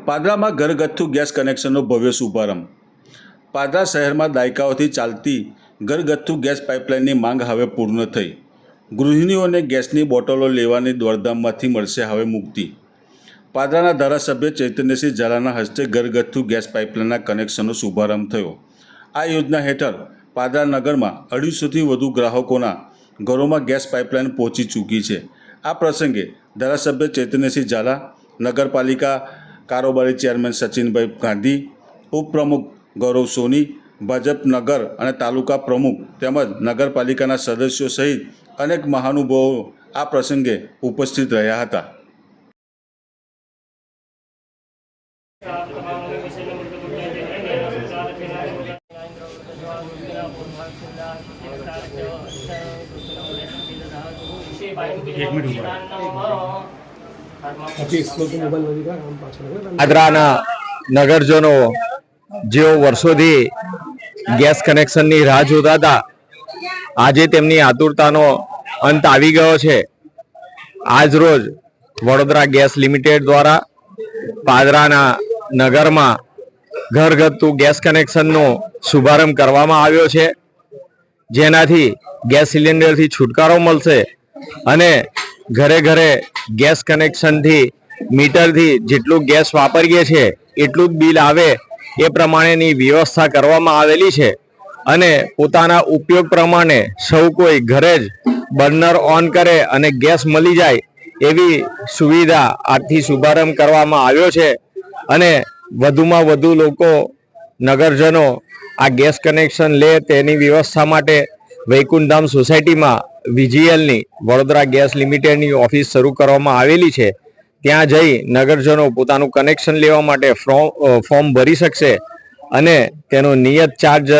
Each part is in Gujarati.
પાદરામાં ઘરગથ્થુ ગેસ કનેક્શનનો ભવ્ય શુભારંભ। પાદરા શહેરમાં દાયકાઓથી ચાલતી ઘરગથ્થુ ગેસ પાઇપલાઇનની માંગ હવે પૂર્ણ થઈ। ગૃહિણીઓને ગેસની બોટલો લેવાની દોડધામમાંથી મળશે હવે મુક્તિ। પાદરાના ધારાસભ્ય ચૈતન્યસિંહ ઝાલાના હસ્તે ઘરગથ્થુ ગેસ પાઇપલાઇનના કનેક્શનનો શુભારંભ થયો। આ યોજના હેઠળ પાદરા નગરમાં 250થી વધુ ગ્રાહકોના ઘરોમાં ગેસ પાઇપલાઇન પહોંચી ચૂકી છે। આ પ્રસંગે ધારાસભ્ય ચૈતન્યસિંહ ઝાલા, નગરપાલિકા કારોબારી ચેરમેન સચિનભાઈ ગાંધી, ઉપપ્રમુખ ગૌરવ સોની, ભાજપ નગર અને તાલુકા પ્રમુખ તેમજ નગરપાલિકાના સદસ્યો સહિત અનેક મહાનુભાવો આ પ્રસંગે ઉપસ્થિત રહ્યા હતા। પાદરાના નગરજનો જેઓ વર્ષોથી ગેસ કનેક્શનની રાહ જોતા હતા, આજે તેમની આતુરતાનો અંત આવી ગયો છે। આજરોજ વડોદરા ગેસ લિમિટેડ દ્વારા પાદરાના નગરમાં ઘરગથ્થુ ગેસ કનેક્શનનો શુભારંભ કરવામાં આવ્યો છે, જેનાથી ગેસ સિલિન્ડરથી છુટકારો મળશે અને ઘરે ઘરે ગેસ કનેક્શનથી મીટરથી જેટલું ગેસ વાપરીએ છીએ એટલું જ બિલ આવે એ પ્રમાણેની વ્યવસ્થા કરવામાં આવેલી છે અને પોતાના ઉપયોગ પ્રમાણે સૌ કોઈ ઘરે જ બર્નર ઓન કરે અને ગેસ મળી જાય એવી સુવિધા આજથી શુભારંભ કરવામાં આવ્યો છે અને વધુમાં વધુ લોકો નગરજનો આ ગેસ કનેક્શન લે તેની વ્યવસ્થા માટે વૈકુંઠધામ સોસાયટીમાં VGLની વડોદરા ગેસ લિમિટેડની ઓફિસ શરૂ કરવામાં આવેલી છે। ત્યાં જઈ નગરજનો પોતાનું કનેક્શન લેવા માટે ફોર્મ ભરી શકશે અને તેનો નિયત ચાર્જ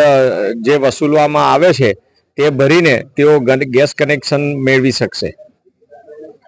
જે વસૂલવામાં આવે છે તે ભરીને તેઓ ગેસ કનેક્શન મેળવી શકશે।